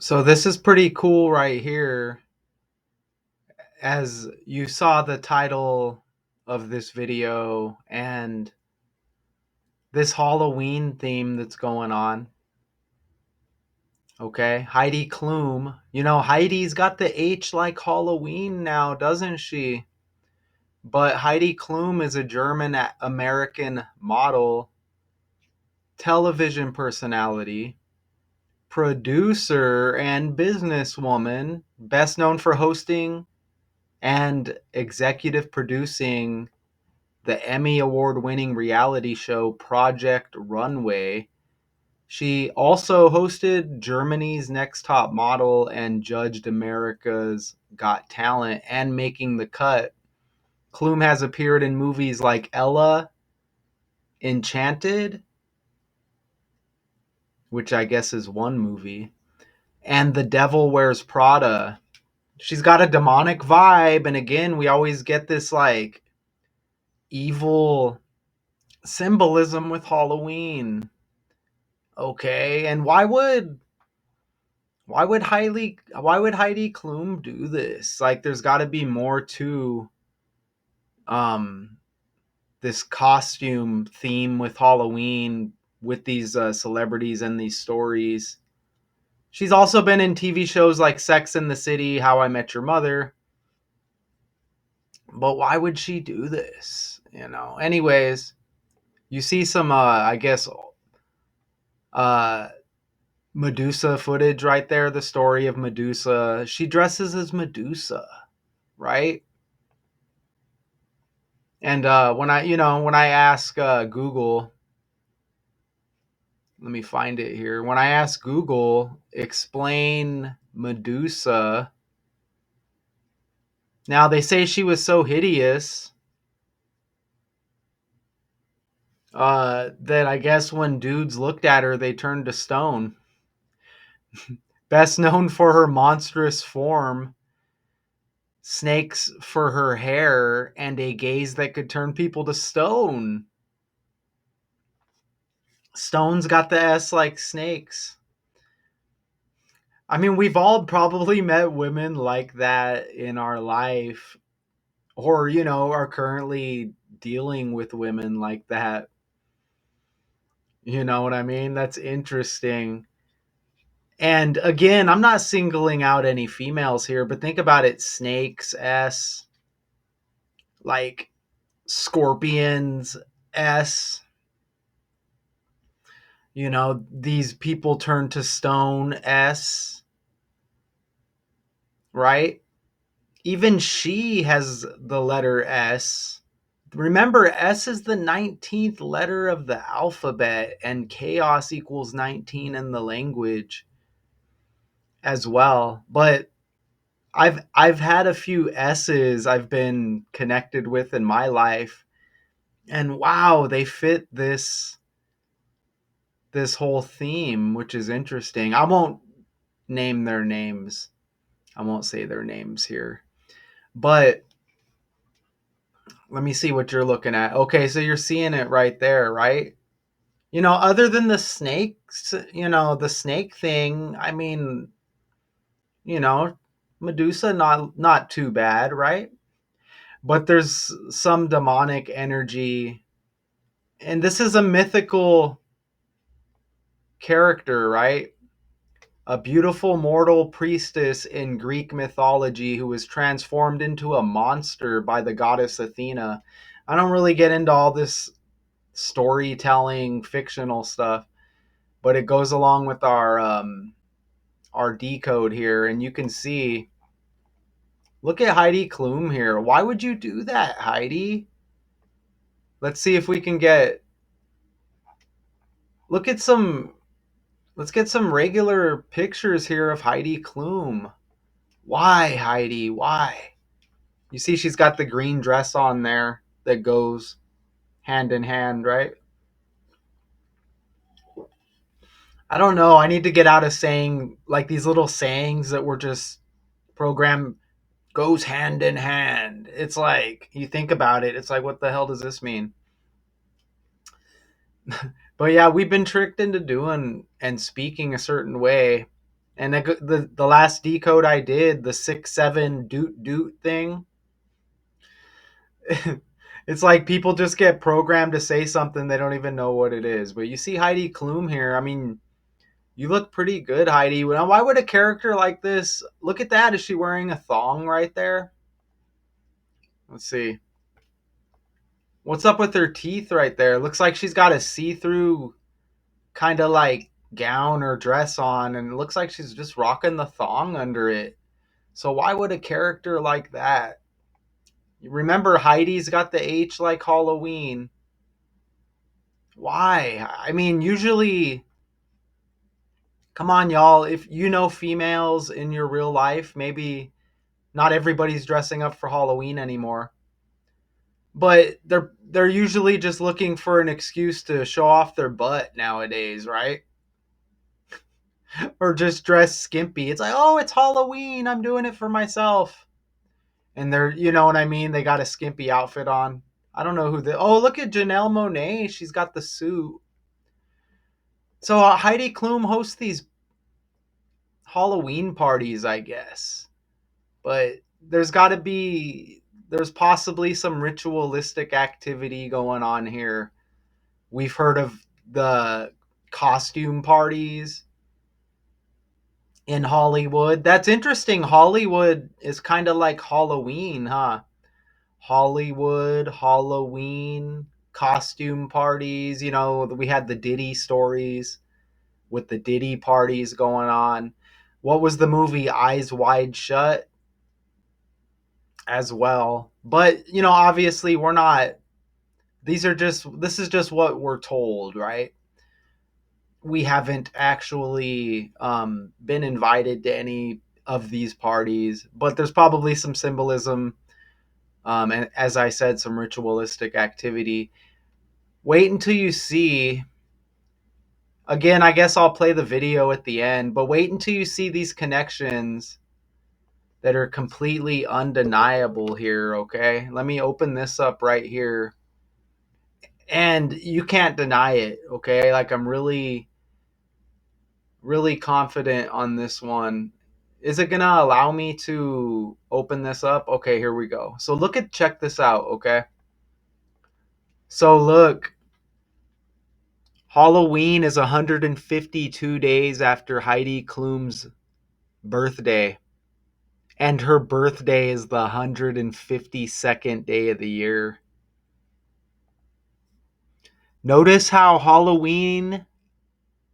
So this is pretty cool right here. As you saw the title of this video and this Halloween theme that's going on. Okay, Heidi Klum. Heidi's got the H like Halloween now, doesn't she? But Heidi Klum is a German American model, television personality, producer, and businesswoman, best known for hosting and executive producing the Emmy Award winning reality show Project Runway. She also hosted Germany's Next Top Model and judged America's Got Talent and Making the Cut. Klum has appeared in movies like Ella, Enchanted, which I guess is one movie, and The Devil Wears Prada. She's got a demonic vibe, and again, we always get this like evil symbolism with Halloween. Okay, and why would Heidi Klum do this? Like there's got to be more to um this costume theme with Halloween with these celebrities and these stories. She's also been in TV shows like Sex and the City, How I Met Your Mother. But why would she do this? Anyways, you see some I guess uh Medusa footage right there, the story of Medusa. She dresses as Medusa, right? And when I ask Google, let me find it here. When I ask Google, explain Medusa. Now they say she was so hideous that I guess when dudes looked at her, they turned to stone. Best known for her monstrous form, snakes for her hair, and a gaze that could turn people to stone. Stone's got the S like snakes. I mean, we've all probably met women like that in our life, or, are currently dealing with women like that. You know what I mean? That's interesting. And again, I'm not singling out any females here, but think about it, snakes, S, like scorpions, S. These people turn to stone, S, right? Even she has the letter S. Remember, S is the 19th letter of the alphabet, and chaos equals 19 in the language as well. But I've had a few S's I've been connected with in my life, and wow, they fit this whole theme, which is interesting. I won't name their names. I won't say their names here. But let me see what you're looking at. Okay, so you're seeing it right there, right? Other than the snakes, the snake thing, I mean, you know, Medusa not too bad, right? But there's some demonic energy, and this is a mythical character, right? A beautiful mortal priestess in Greek mythology who was transformed into a monster by the goddess Athena. I don't really get into all this storytelling, fictional stuff, but it goes along with our decode here, and you can see. Look at Heidi Klum here. Why would you do that, Heidi? Let's see if we can get. Look at some. Let's get some regular pictures here of Heidi Klum. Why, Heidi? Why? You see, she's got the green dress on there that goes hand in hand, right? I don't know. I need to get out of saying like these little sayings that were just programmed goes hand in hand. It's like you think about it, it's like what the hell does this mean? But yeah, we've been tricked into doing and speaking a certain way. And the last decode I did, the 6 7 doot doot thing, it's like people just get programmed to say something they don't even know what it is. But you see Heidi Klum here. I mean, you look pretty good, Heidi. Now, why would a character like this look at that? Is she wearing a thong right there? Let's see. What's up with her teeth right there? Looks like she's got a see-through kind of like gown or dress on, and it looks like she's just rocking the thong under it. So why would a character like that? Remember, Heidi's got the H like Halloween. Why? I mean, usually, come on, y'all. If you know females in your real life, maybe not everybody's dressing up for Halloween anymore, but they're usually just looking for an excuse to show off their butt nowadays, right? Or just dress skimpy. It's like, oh, it's Halloween. I'm doing it for myself. And they're, you know what I mean? They got a skimpy outfit on. I don't know who the. Oh, look at Janelle Monet. She's got the suit. So Heidi Klum hosts these Halloween parties, I guess. But there's possibly some ritualistic activity going on here. We've heard of the costume parties in Hollywood. That's interesting. Hollywood is kind of like Halloween, huh? Hollywood, Halloween, costume parties. You know, we had the Diddy stories with the Diddy parties going on. What was the movie Eyes Wide Shut as well? But, you know, obviously we're not, this is just what we're told, right? We haven't actually been invited to any of these parties, but there's probably some symbolism, and as I said, some ritualistic activity. Wait until you see. Again, I guess I'll play the video at the end, but wait until you see these connections that are completely undeniable here, okay? Let me open this up right here. And you can't deny it, okay? Like, I'm really, really confident on this one. Is it gonna allow me to open this up? Okay, here we go. So check this out, okay? So look, Halloween is 152 days after Heidi Klum's birthday. And her birthday is the 152nd day of the year. Notice how Halloween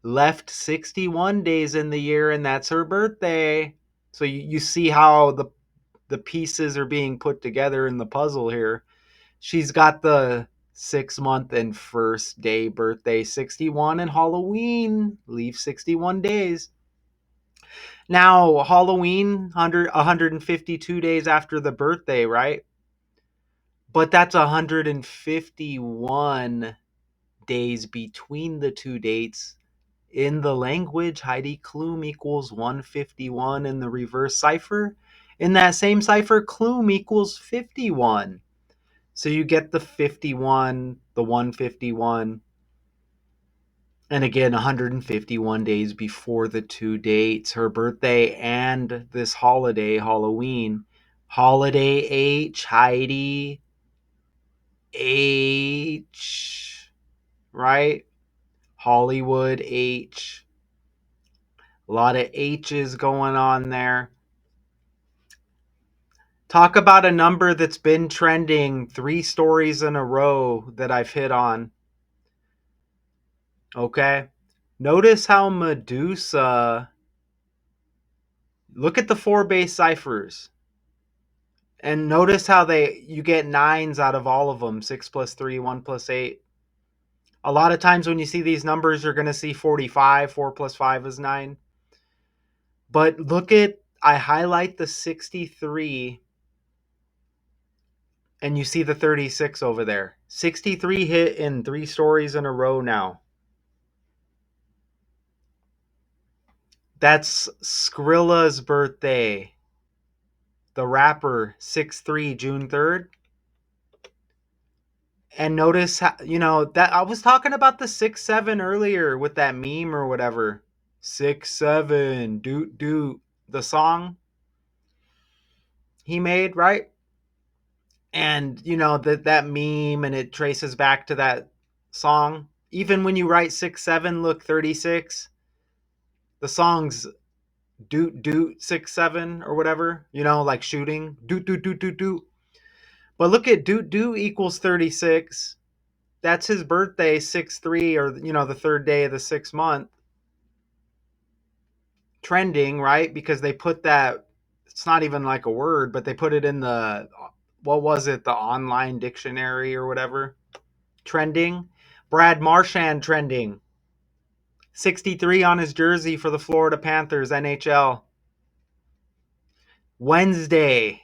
left 61 days in the year, and that's her birthday. So you see how the pieces are being put together in the puzzle here. She's got the 6 month and first day birthday, 61, and Halloween leaves 61 days. Now, Halloween, 152 days after the birthday, right? But that's 151 days between the two dates. In the language, Heidi Klum equals 151 in the reverse cipher. In that same cipher, Klum equals 51. So you get the 51, the 151, and again, 151 days before the two dates, her birthday and this holiday, Halloween. Holiday H, Heidi H, right? Hollywood H. A lot of H's going on there. Talk about a number that's been trending 3 stories in a row that I've hit on. Okay. Notice how Medusa, look at the 4 base ciphers. And notice how you get nines out of all of them. 6 plus 3, 1 plus 8. A lot of times when you see these numbers, you're going to see 45. 4 plus 5 is 9. But I highlight the 63 and you see the 36 over there. 63 hit in 3 stories in a row now. That's Skrilla's birthday. The rapper, 6/3, June 3rd. And notice how, that I was talking about the 6/7 earlier with that meme or whatever. 6'7", doot doot. The song he made, right? And that meme, and it traces back to that song. Even when you write 6'7", look 36. The song's doot doot 6'7" or whatever. Like shooting doot doot doot doot doot. But look at doot doot equals 36. That's his birthday, 6/3, or the third day of the 6th month. Trending, right? Because they put that. It's not even like a word, but they put it in the, what was it, the online dictionary or whatever. Trending. Brad Marchand trending. 63 on his jersey for the Florida Panthers, NHL. Wednesday.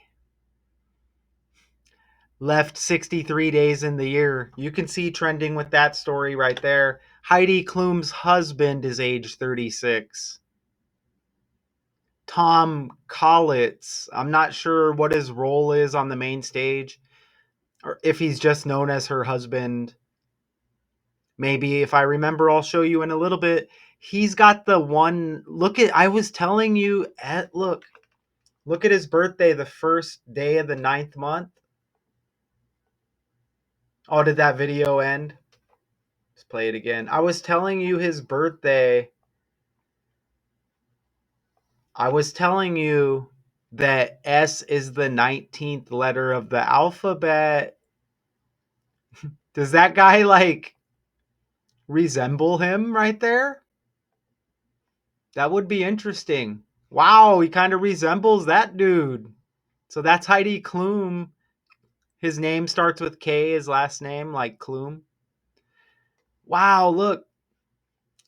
Left 63 days in the year. You can see trending with that story right there. Heidi Klum's husband is age 36. Tom Collitz. I'm not sure what his role is on the main stage, or if he's just known as her husband. Maybe if I remember, I'll show you in a little bit. He's got the one. I was telling you, look at his birthday, the first day of the 9th month. Oh, did that video end? Let's play it again. I was telling you his birthday. I was telling you that S is the 19th letter of the alphabet. Does that guy resemble him right there? That would be interesting. Wow, he kind of resembles that dude. So that's Heidi Klum. His name starts with K, his last name, like Klum. Wow, look.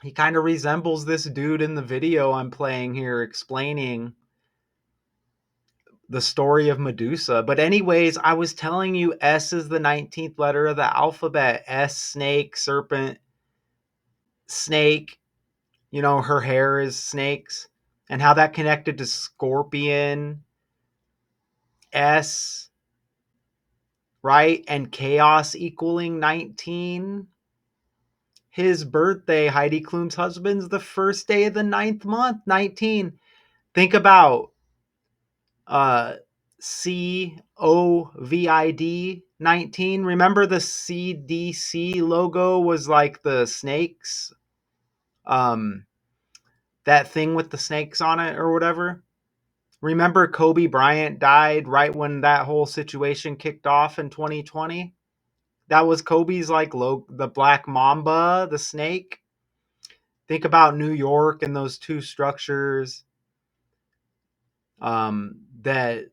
He kind of resembles this dude in the video I'm playing here, explaining the story of Medusa. But anyways, I was telling you S is the 19th letter of the alphabet. S, snake, serpent, snake. Her hair is snakes. And how that connected to scorpion, S, right? And chaos equaling 19. His birthday, Heidi Klum's husband's the first day of the 9th month, 19. Think about COVID 19. Remember the CDC logo was like the snakes? That thing with the snakes on it or whatever. Remember Kobe Bryant died right when that whole situation kicked off in 2020? That was Kobe's the black mamba, the snake. Think about New York and those two structures. That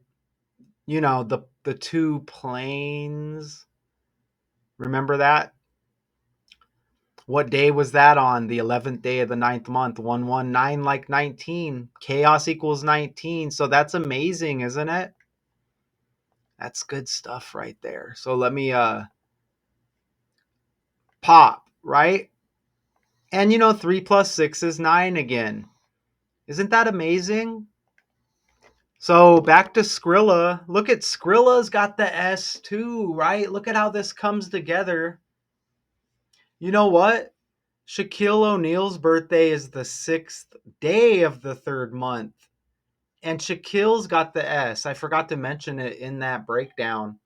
the two planes. Remember that? What day was that on? The 11th day of the 9th month. 119 like 19. Chaos equals 19. So that's amazing, isn't it? That's good stuff right there. So let me pop, right? And 3 plus 6 is 9 again. Isn't that amazing? So back to Skrilla. Look at Skrilla's got the S too, right? Look at how this comes together. You know what? Shaquille O'Neal's birthday is the 6th day of the 3rd month. And Shaquille's got the S. I forgot to mention it in that breakdown.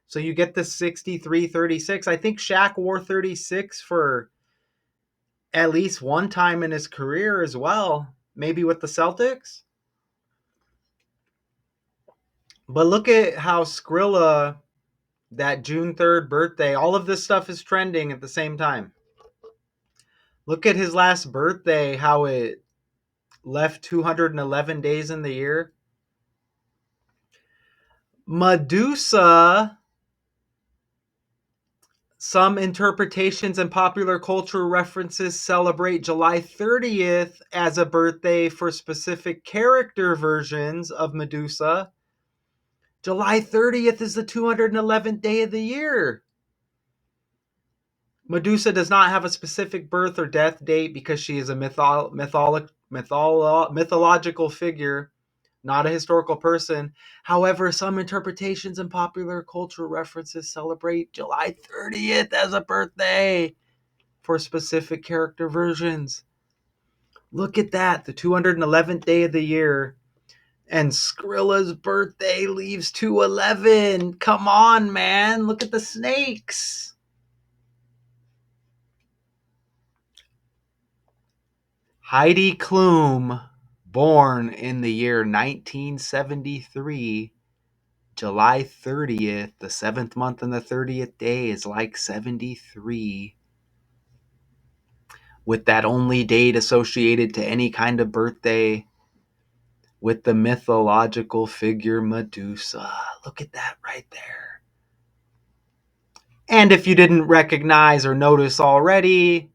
So you get the 63-36. I think Shaq wore 36 for at least one time in his career as well. Maybe with the Celtics. But look at how Skrilla, that June 3rd birthday, all of this stuff is trending at the same time. Look at his last birthday, how it left 211 days in the year. Medusa, some interpretations and popular culture references celebrate July 30th as a birthday for specific character versions of Medusa. July 30th is the 211th day of the year. Medusa does not have a specific birth or death date because she is a mythological figure, not a historical person. However, some interpretations and popular cultural references celebrate July 30th as a birthday for specific character versions. Look at that, the 211th day of the year. And Skrilla's birthday leaves 211. Come on, man. Look at the snakes. Heidi Klum, born in the year 1973, July 30th, the 7th month and the 30th day is like 73. With that only date associated to any kind of birthday, with the mythological figure Medusa. Look at that right there. And if you didn't recognize or notice already,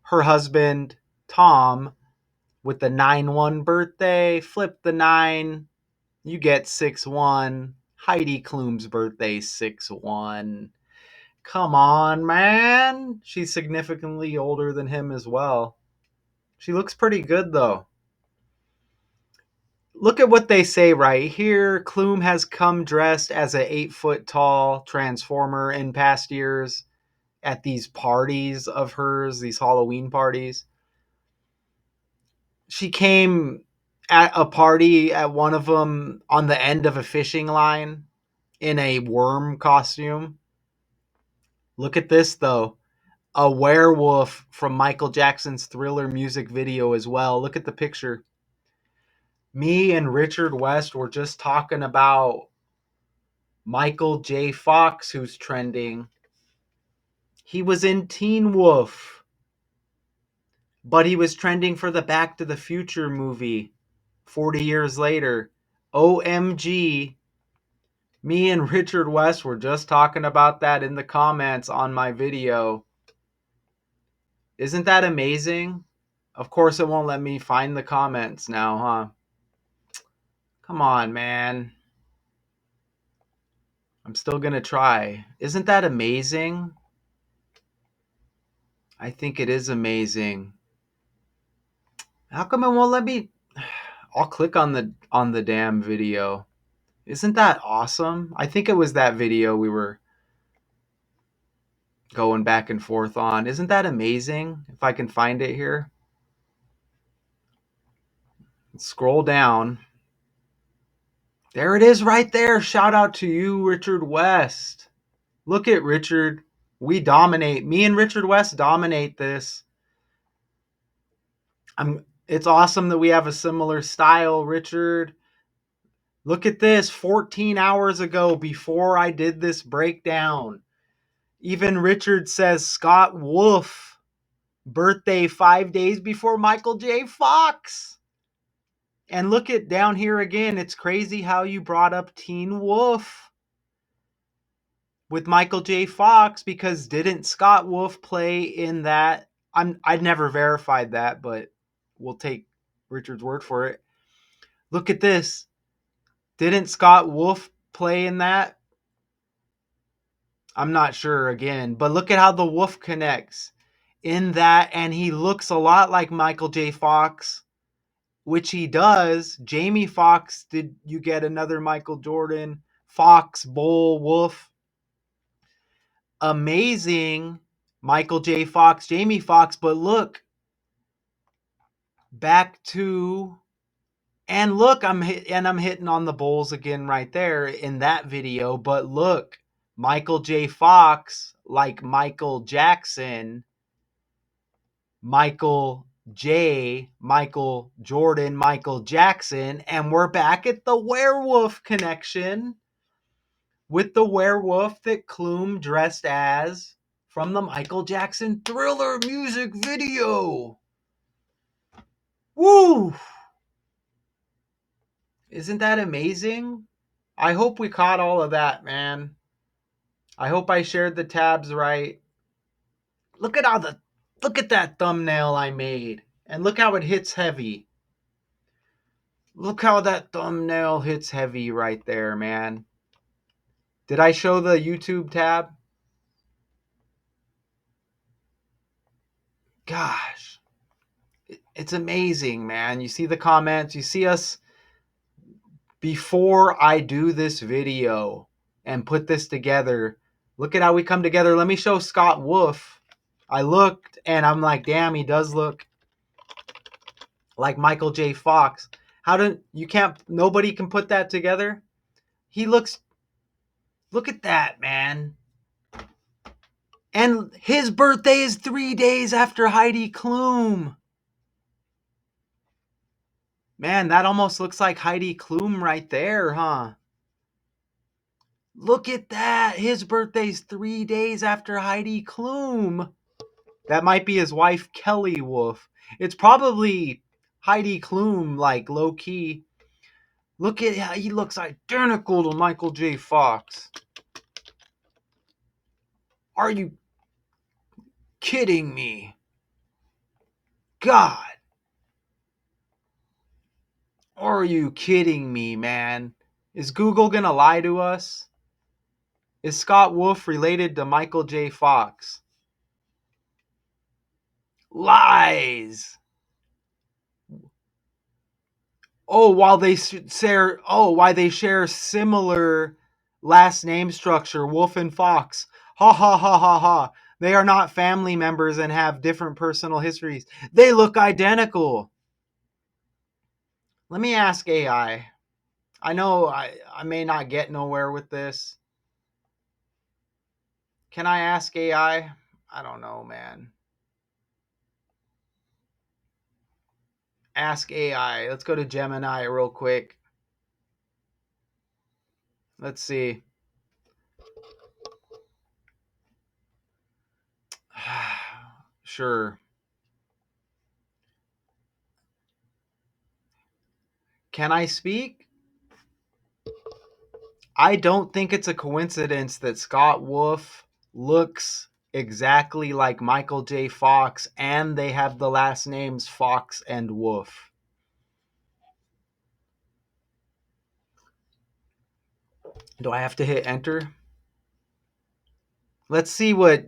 her husband, Tom, with the 9-1 birthday, flip the 9, you get 6-1. Heidi Klum's birthday, 6-1. Come on, man. She's significantly older than him as well. She looks pretty good, though. Look at what they say right here. Klum has come dressed as an 8-foot tall transformer in past years at these parties of hers, these Halloween parties. She came at a party at one of them on the end of a fishing line in a worm costume. Look at this, though. A werewolf from Michael Jackson's Thriller music video as well. Look at the picture. Me and Richard West were just talking about Michael J. Fox, who's trending. He was in Teen Wolf, but he was trending for the Back to the Future movie 40 years later. OMG. Me and Richard West were just talking about that in the comments on my video. Isn't that amazing? Of course, it won't let me find the comments now, huh? Come on, man. I'm still going to try. Isn't that amazing? I think it is amazing. How come it won't let me? I'll click on the damn video. Isn't that awesome? I think it was that video we were going back and forth on. Isn't that amazing? If I can find it here. Scroll down. There it is right there. Shout out to you, Richard West. Look at Richard. We dominate. Me and Richard West dominate this. It's awesome that we have a similar style, Richard. Look at this. 14 hours ago, before I did this breakdown, even Richard says Scott Wolf, birthday 5 days before Michael J. Fox. And look at down here again. It's crazy how you brought up Teen Wolf with Michael J. Fox, because didn't Scott Wolf play in that? I'd never verified that, but we'll take Richard's word for it. Look at this. Didn't Scott Wolf play in that? I'm not sure again, but look at how the wolf connects in that, and he looks a lot like Michael J. Fox, which he does. Jamie Foxx, did you get another Michael Jordan? Fox, Bull, Wolf. Amazing. Michael J. Fox, Jamie Foxx, but look, back to, and look, I'm hitting on the Bulls again right there in that video, but look, Michael J. Fox, like Michael Jackson, Michael J, Michael Jordan, Michael Jackson, and we're back at the werewolf connection with the werewolf that Klum dressed as from the Michael Jackson Thriller music video. Woo! Isn't that amazing? I hope we caught all of that, man. I hope I shared the tabs right. Look at that thumbnail I made. And look how it hits heavy. Look how that thumbnail hits heavy right there, man. Did I show the YouTube tab? Gosh. It's amazing, man. You see the comments. You see us before I do this video and put this together. Look at how we come together. Let me show Scott Wolf. I looked and I'm like, damn, he does look like Michael J. Fox. How do you can't nobody can put that together? He looks look at that, man. And his birthday is 3 days after Heidi Klum. Man, that almost looks like Heidi Klum right there, huh? Look at that. His birthday's 3 days after Heidi Klum. That might be his wife, Kelly Wolf. It's probably Heidi Klum, like low key. Look at how he looks identical to Michael J. Fox. Are you kidding me? God. Are you kidding me, man? Is Google gonna lie to us? Is Scott Wolf related to Michael J. Fox? Lies. Oh, why they share similar last name structure, Wolf and Fox. Ha ha ha ha ha. They are not family members and have different personal histories. They look identical. Let me ask AI. I know I may not get nowhere with this. Can I ask AI? I don't know, man. Ask AI. Let's go to Gemini real quick. Let's see. Sure. Can I speak? I don't think it's a coincidence that Scott Wolf looks exactly like Michael J. Fox and they have the last names Fox and Wolf. Do I have to hit enter? Let's see what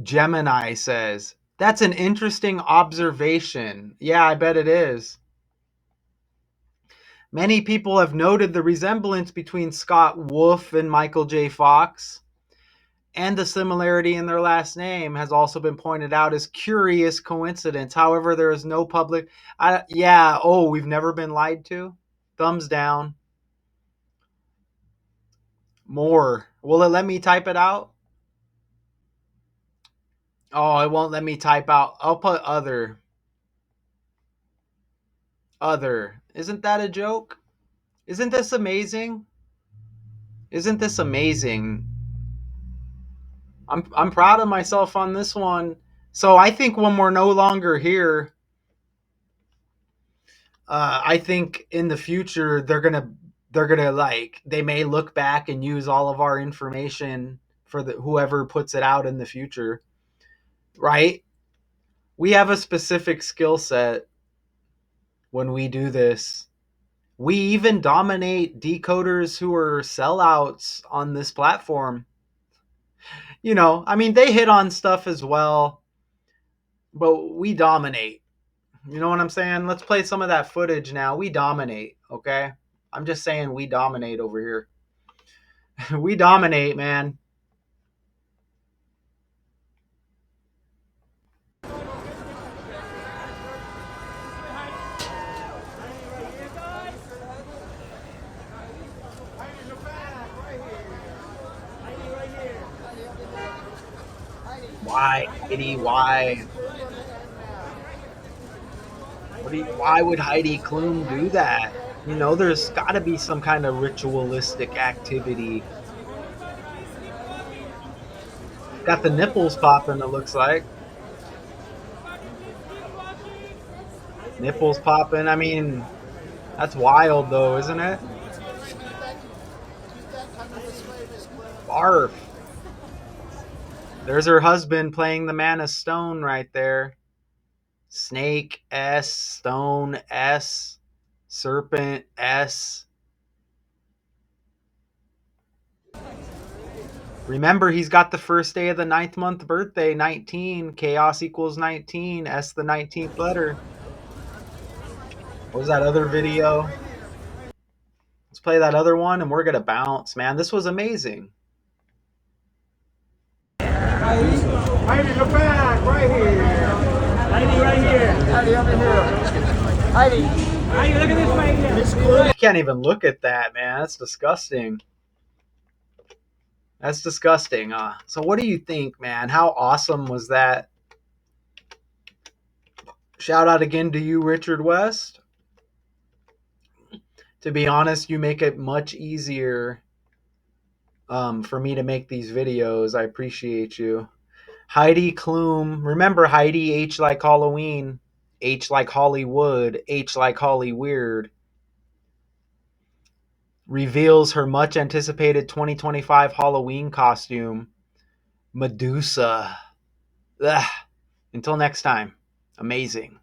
Gemini says. That's an interesting observation. Yeah, I bet it is. Many people have noted the resemblance between Scott Wolf and Michael J. Fox, and the similarity in their last name has also been pointed out as curious coincidence. However, there is no public. We've never been lied to. Thumbs down. More. Will it let me type it out? Oh, it won't let me type out. I'll put other. Other. Isn't that a joke? Isn't this amazing? Isn't this amazing? I'm proud of myself on this one. So I think when we're no longer here, I think in the future they're gonna like they may look back and use all of our information for the whoever puts it out in the future, right? We have a specific skill set when we do this. We even dominate decoders who are sellouts on this platform. I mean, they hit on stuff as well, but we dominate. You know what I'm saying? Let's play some of that footage now. We dominate, okay? I'm just saying we dominate over here. We dominate, man. Why, Heidi? Why? Why would Heidi Klum do that? There's got to be some kind of ritualistic activity. Got the nipples popping, it looks like. Nipples popping. I mean, that's wild, though, isn't it? Barf. There's her husband playing the Man of Stone right there. Snake S, Stone S, Serpent S. Remember, he's got the first day of the 9th month birthday, 19. Chaos equals 19. S, the 19th letter. What was that other video? Let's play that other one and we're going to bounce, man. This was amazing. Heidi, look back, right here. Heidi, right here. Heidi, over here. Heidi, Heidi, look at this right here. Miss Klum. I can't even look at that, man. That's disgusting. That's disgusting. So what do you think, man? How awesome was that? Shout out again to you, Richard West. To be honest, you make it much easier for me to make these videos. I appreciate you. Heidi Klum. Remember Heidi, H like Halloween, H like Hollywood, H like Holly Weird. Reveals her much anticipated 2025 Halloween costume, Medusa. Ugh. Until next time, amazing.